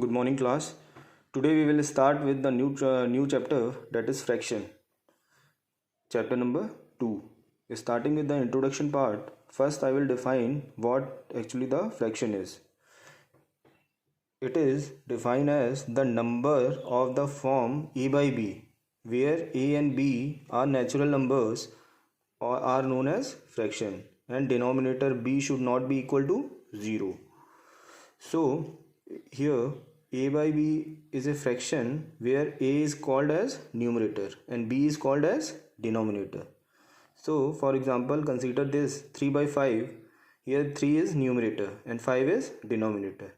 Good morning, class. Today we will start with the new chapter, that is fraction. Chapter number 2. Starting with the introduction part, first I will define what actually the fraction is. It is defined as the number of the form a by b, where a and b are natural numbers or are known as fraction, and denominator b should not be equal to 0. So here a by b is a fraction where a is called as numerator and b is called as denominator. So for example, consider this 3 by 5. Here 3 is numerator and 5 is denominator.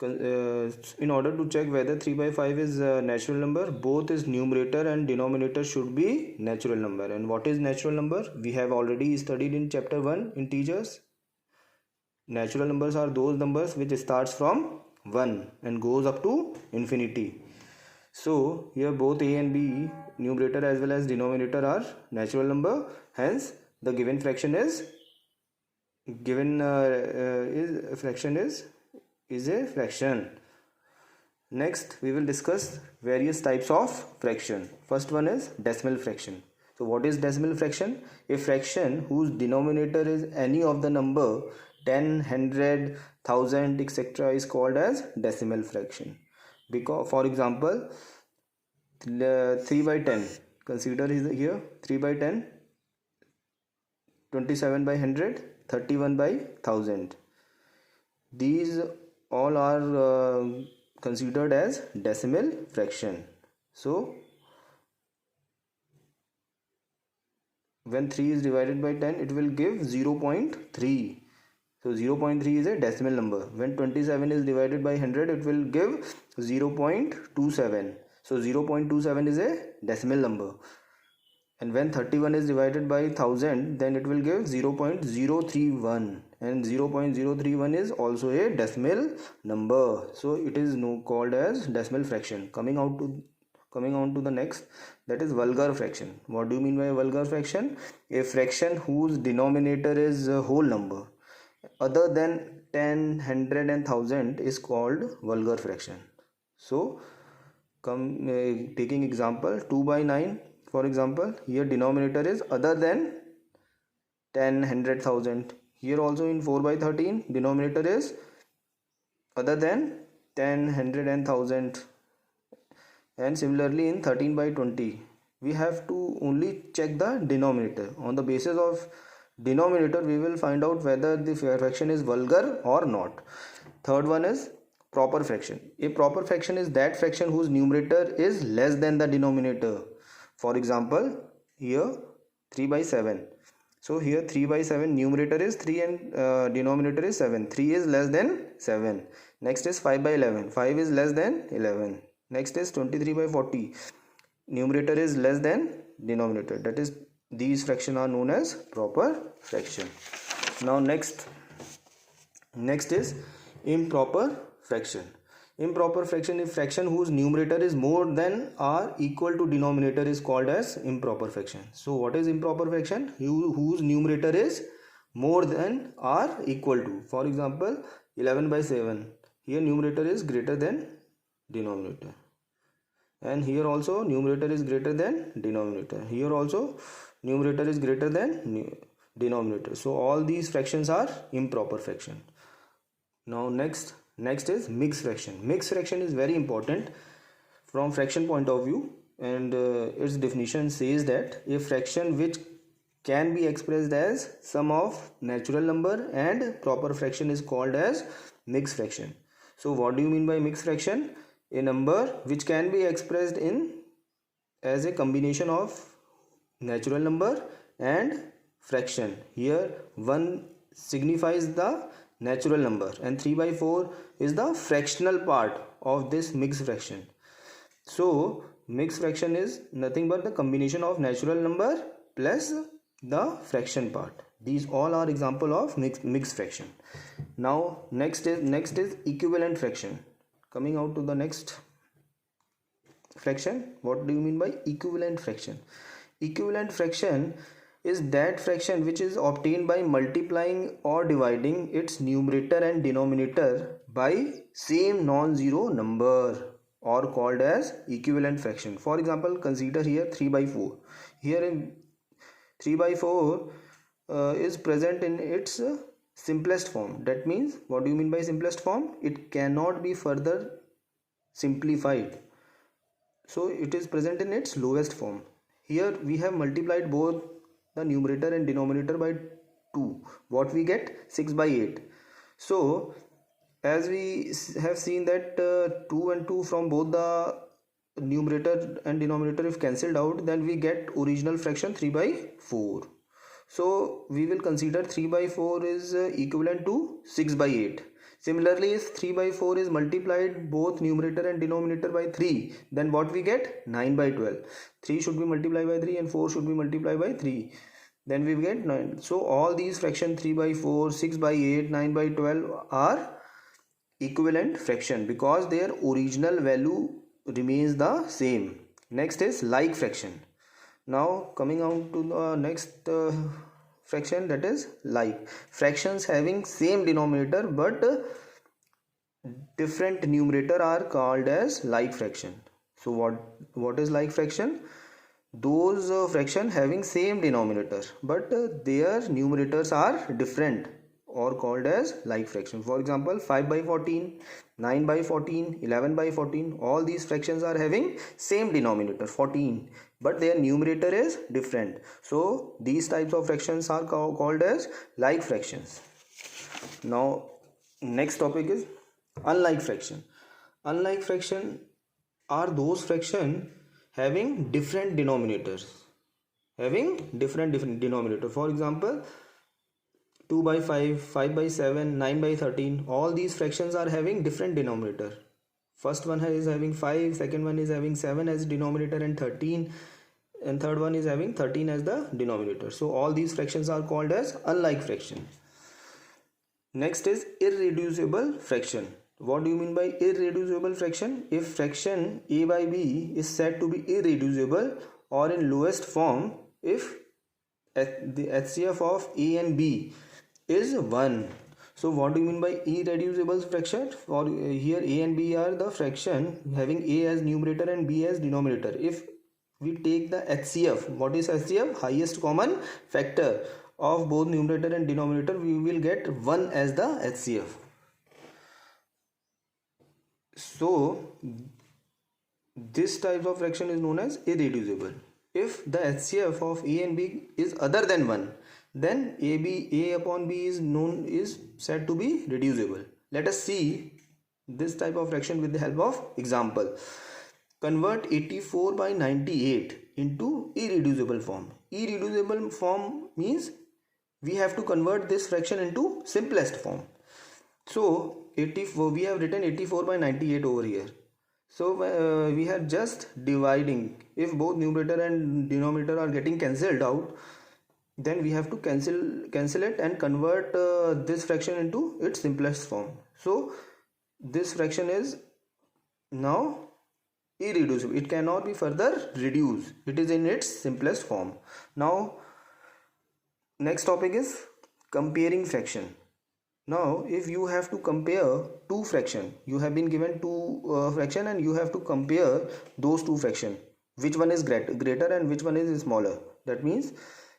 In order to check whether 3 by 5 is a natural number, both is numerator and denominator should be natural number. And what is natural number? We have already studied in chapter 1 in teachers. Natural numbers are those numbers which starts from 1 and goes up to infinity. So here both a and b, numerator as well as denominator, are natural number. Hence the given fraction is a fraction. Next we will discuss various types of fraction. First one is decimal fraction. So what is decimal fraction? A fraction whose denominator is any of the number 10, 100, 1000, etc. is called as decimal fraction. Because for example, 3 by 10, consider here 3 by 10, 27 by 100, 31 by 1000. These all are considered as decimal fraction. So when 3 is divided by 10, it will give 0.3. So 0.3 is a decimal number. When 27 is divided by 100, it will give 0.27. So 0.27 is a decimal number. And when 31 is divided by 1000, then it will give 0.031. And 0.031 is also a decimal number. So it is called as decimal fraction. Coming on to the next, that is vulgar fraction. What do you mean by vulgar fraction? A fraction whose denominator is a whole number other than 10, 100 and 1000 is called vulgar fraction. So taking example 2 by 9, for example, here denominator is other than 10, 100, 1000. Here also in 4 by 13, denominator is other than 10, 100 and 1000. And similarly in 13 by 20, we have to only check the denominator. On the basis of denominator, we will find out whether the fraction is vulgar or not. Third one is proper fraction. A proper fraction is that fraction whose numerator is less than the denominator. For example, here 3 by 7. So here 3 by 7, numerator is 3 and denominator is 7. 3 is less than 7. Next is 5 by 11. 5 is less than 11. Next is 23 by 40. Numerator is less than denominator. That is, these fractions are known as proper fraction. Now next is improper fraction. Improper fraction is fraction whose numerator is more than or equal to denominator is called as improper fraction. So what is improper fraction? Whose numerator is more than or equal to. For example, 11 by 7. Here numerator is greater than denominator. And here also numerator is greater than denominator. Here also numerator is greater than denominator. So all these fractions are improper fraction. Now next is mixed fraction. Mixed fraction is very important from fraction point of view, and its definition says that a fraction which can be expressed as sum of natural number and proper fraction is called as mixed fraction. So what do you mean by mixed fraction? A number which can be expressed as a combination of natural number and fraction. Here 1 signifies the natural number and 3 by 4 is the fractional part of this mixed fraction. So mixed fraction is nothing but the combination of natural number plus the fraction part. These all are example of mixed fraction. Now next is equivalent fraction. Coming out to the next fraction, what do you mean by equivalent fraction? Equivalent fraction is that fraction which is obtained by multiplying or dividing its numerator and denominator by same non-zero number or called as equivalent fraction. For example, consider here 3 by 4. Here in 3 by 4 is present in its simplest form. That means, what do you mean by simplest form? It cannot be further simplified. So it is present in its lowest form. Here we have multiplied both the numerator and denominator by 2. What we get? 6 by 8. So as we have seen that 2 and 2 from both the numerator and denominator if cancelled out, then we get original fraction 3 by 4. So we will consider 3 by 4 is equivalent to 6 by 8. Similarly, if 3 by 4 is multiplied both numerator and denominator by 3, then what we get? 9 by 12. 3 should be multiplied by 3 and 4 should be multiplied by 3. Then we get 9. So all these fractions 3 by 4, 6 by 8, 9 by 12 are equivalent fraction because their original value remains the same. Next is like fraction. Now coming on to the next fraction, that is like. Fractions having same denominator but different numerator are called as like fraction. So what is like fraction? Those fraction having same denominator but their numerators are different or called as like fraction. For example, 5 by 14, 9 by 14, 11 by 14, all these fractions are having same denominator 14 but their numerator is different. So these types of fractions are called as like fractions. Now next topic is unlike fraction. Unlike fraction are those fractions having different denominators. For example, 2 by 5, 5 by 7, 9 by 13, all these fractions are having different denominator. First one is having 5, second one is having 7 as denominator and 13, and third one is having 13 as the denominator. So all these fractions are called as unlike fraction. Next is irreducible fraction. What do you mean by irreducible fraction? If fraction a by b is said to be irreducible or in lowest form if the HCF of a and b is 1. So what do you mean by irreducible fraction? For here a and b are the fraction having a as numerator and b as denominator. If we take the HCF, what is HCF? Highest common factor of both numerator and denominator, we will get 1 as the HCF. So this type of fraction is known as irreducible. If the HCF of a and b is other than 1, then a upon b is said to be reducible. Let us see this type of fraction with the help of example. Convert 84 by 98 into irreducible form. Irreducible form means we have to convert this fraction into simplest form. So 84, we have written 84 by 98 over here. So we are just dividing. If both numerator and denominator are getting cancelled out, then we have to cancel it and convert this fraction into its simplest form. So this fraction is now irreducible. It cannot be further reduced. It is in its simplest form. Now next topic is comparing fraction. Now if you have to compare two fraction, you have been given two fraction and you have to compare those two fraction, which one is greater and which one is smaller. That means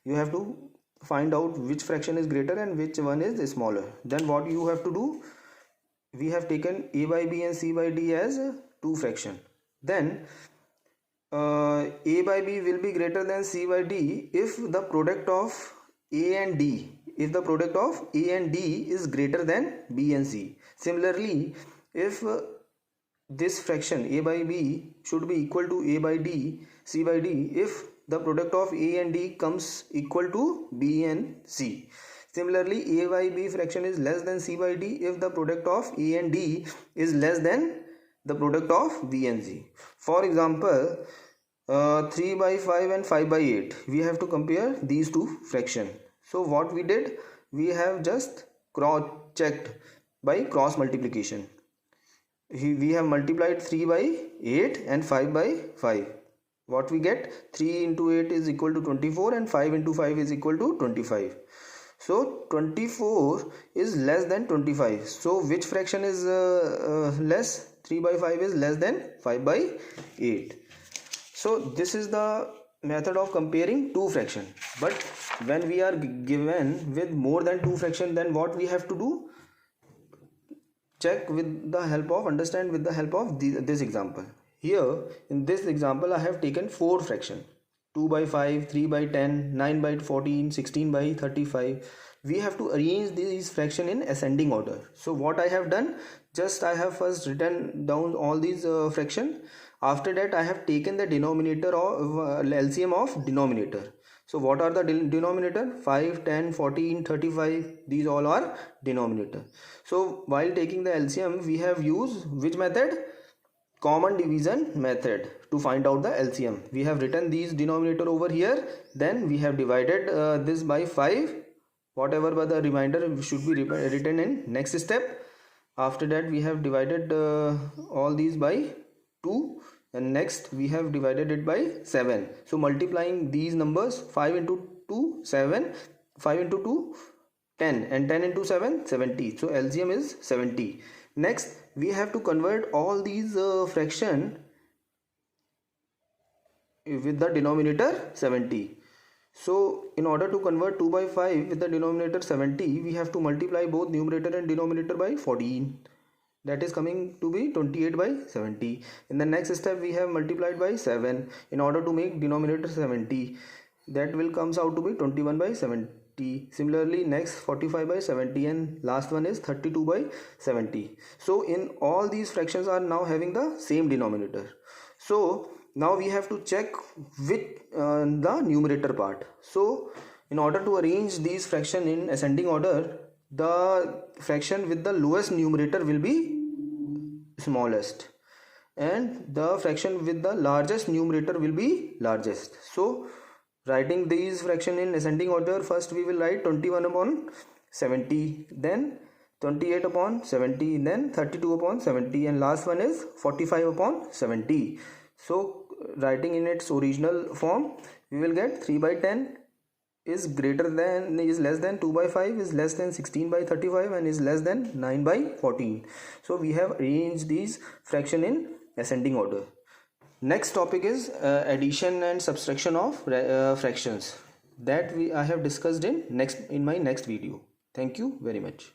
you have to find out which fraction is greater and which one is smaller. Then what you have to do, we have taken a by b and c by d as two fraction. Then a by b will be greater than c by d if the product of a and d is greater than b and c. Similarly, if this fraction a by b should be equal to a by d, c by d if the product of a and d comes equal to b and c. Similarly, a by b fraction is less than c by d if the product of a and d is less than the product of b and c. For example, 3 by 5 and 5 by 8, we have to compare these two fraction. So what we did, we have just cross checked by cross multiplication. We have multiplied 3 by 8 and 5 by 5. What we get? 3 into 8 is equal to 24 and 5 into 5 is equal to 25. So 24 is less than 25. So which fraction is less? 3 by 5 is less than 5 by 8. So this is the method of comparing two fraction. But when we are given with more than two fraction, then what we have to do? Check with the help of, understand with the help of this example. Here in this example I have taken four fraction: 2 by 5, 3 by 10, 9 by 14, 16 by 35. We have to arrange these fraction in ascending order. So what I have done, just I have first written down all these fraction. After that I have taken the denominator of LCM of denominator. So what are the denominator? 5, 10, 14, 35. These all are denominator. So while taking the LCM, we have used which method? Common division method to find out the LCM. We have written these denominator over here. Then we have divided this by 5. Whatever by the remainder should be written in next step. After that we have divided all these by 2. And next we have divided it by 7. So multiplying these numbers, 5 into 2 7, 5 into 2 10, and 10 into 7 70. So LCM is 70. Next we have to convert all these fraction with the denominator 70. So in order to convert 2 by 5 with the denominator 70, we have to multiply both numerator and denominator by 14. That is coming to be 28 by 70. In the next step we have multiplied by 7 in order to make denominator 70. That will comes out to be 21 by 70. Similarly next 45 by 70, and last one is 32 by 70. So in all these fractions are now having the same denominator. So now we have to check with the numerator part. So in order to arrange these fraction in ascending order, the fraction with the lowest numerator will be smallest, and the fraction with the largest numerator will be largest. So writing these fraction in ascending order, first we will write 21 upon 70, then 28 upon 70, then 32 upon 70, and last one is 45 upon 70. So writing in its original form, we will get 3 by 10 is less than 2 by 5 is less than 16 by 35 and is less than 9 by 14. So we have arranged these fraction in ascending order. Next topic is addition and subtraction of fractions. That I have discussed in my next video. Thank you very much.